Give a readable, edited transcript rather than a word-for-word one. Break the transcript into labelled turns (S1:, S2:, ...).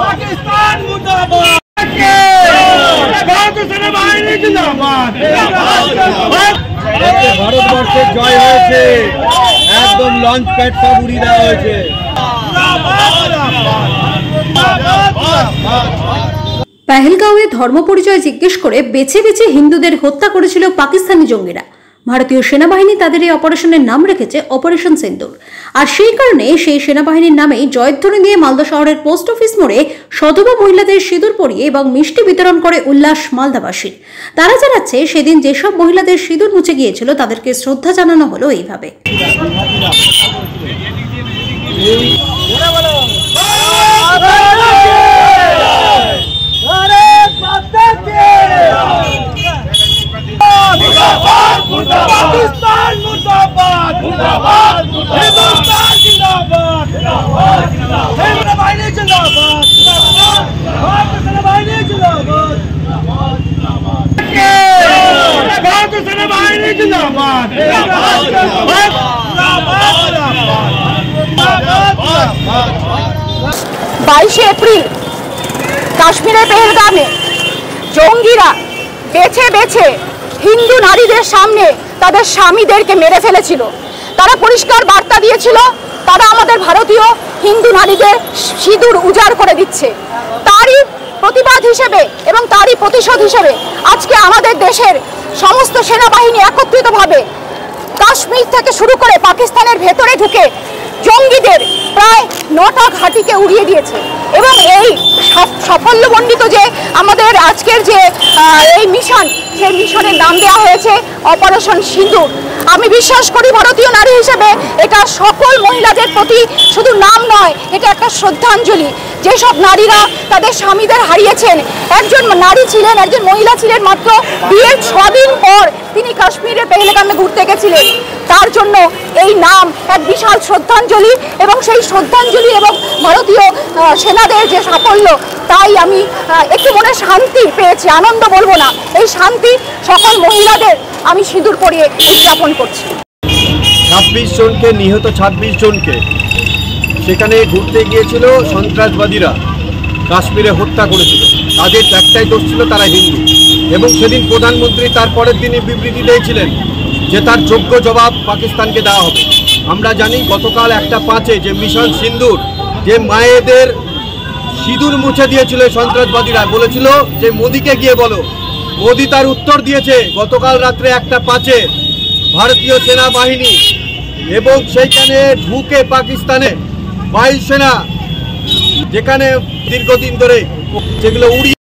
S1: पाकिस्तान मुर्दाबाद। ভারতবর্ষের জয় হয়েছে, একদম লঞ্চ প্যাড সব উড়িয়ে দেওয়া হয়েছে।
S2: পেহেলগাঁওয়ে ধর্ম পরিচয় জিজ্ঞেস করে বেছে বেছে হিন্দুদের হত্যা করেছিল পাকিস্তানি জঙ্গিরা। ভারতীয় সেনাবাহিনী তাদের এই অপারেশনের নাম রেখেছে অপারেশন সিন্দুর। আর সেই কারণে সেই সেনাবাহিনীর নামেই জয়ধ্বনি দিয়ে মালদা শহরের পোস্ট অফিস মোড়ে সধবা মহিলাদের সিঁদুর পরিয়ে এবং মিষ্টি বিতরণ করে উল্লাস মালদাবাসীর। তারা জানাচ্ছে, সেদিন যেসব মহিলাদের সিঁদুর মুছে গিয়েছিল তাদেরকে শ্রদ্ধা জানানো হলো এইভাবে।
S1: पाकिस्तान मुर्दाबाद, मुर्दाबाद, हिंदुस्तान जिंदाबाद, जिंदाबाद, सेनाबाहिनी जिंदाबाद, जिंदाबाद, भारतीय सेनाबाहिनी जिंदाबाद, भारतीय सेनाबाहिनी जिंदाबाद, जिंदाबाद।
S3: 22 এপ্রিল কাশ্মীরের পেহেলগামে জঙ্গিরা বেছে বেছে হিন্দু নারীদের সামনে তাদের স্বামীদেরকে মেরে ফেলেছিল। তারা পরিষ্কার বার্তা দিয়েছিল, তারা আমাদের ভারতীয় হিন্দু নারীদের সিঁদুর উজাড় করে দিচ্ছে। তারই প্রতিবাদ হিসেবে এবং তারই প্রতিশোধ হিসেবে আজকে আমাদের দেশের সমস্ত সেনাবাহিনী একত্রিতভাবে কাশ্মীর থেকে শুরু করে পাকিস্তানের ভেতরে ঢুকে জঙ্গিদের প্রায় 9টা ঘাঁটিকে উড়িয়ে দিয়েছে। এবং এই সাফল্যমণ্ডিত যে আমাদের আজকের যে এই মিশন, সেই মিশনের নাম দেওয়া হয়েছে অপারেশন সিন্দুর। আমি বিশ্বাস করি ভারতীয় নারী হিসেবে এটা সকল মহিলাদের প্রতি শুধু নাম নয়, এটা একটা শ্রদ্ধাঞ্জলি। যেসব নারীরা তাদের স্বামীদের হারিয়েছেন, একজন নারী ছিলেন, একজন মহিলা ছিলেন মাত্র বিয়ের 6 দিন পর তিনি কাশ্মীরের পেহেলগামে ঘুরতে গেছিলেন। তার জন্য এই নাম এক বিশাল শ্রদ্ধাঞ্জলি এবং সেই শ্রদ্ধাঞ্জলি এবং ভারতীয় সেনাদের যে সাফল্য, তাই আমি একটু মনে শান্তি পেয়েছি, আনন্দ বলবো না, এই শান্তি সকল মহিলাদের আমি সিঁদুর পরিয়ে উদযাপন করছি।
S4: 26 জনকে নিহত, 26 জনকে সেখানে ঘুরতে গিয়েছিল সন্ত্রাসবাদীরা, কাশ্মীরে হত্যা করেছিল। তাদের একটাই দোষ ছিল, তারা হিন্দু। এবং সেদিন প্রধানমন্ত্রী তার পরের দিনই বিবৃতি দিয়েছিলেন যে তার যোগ্য জবাব পাকিস্তানকে দেওয়া হবে। আমরা জানি গতকাল 1/5 যে মিশন সিন্দুর, যে মায়েদের সিঁদুর মুছে দিয়েছিল সন্ত্রাসবাদীরা, বলেছিল যে মোদিকে গিয়ে বলো। মোদি তার উত্তর দিয়েছে গতকাল রাত্রে 1/5 ভারতীয় সেনাবাহিনী এবং সেইখানে ঢুকে পাকিস্তানে বায়ুসেনা, যেখানে দীর্ঘদিন ধরে যেগুলো উড়িয়ে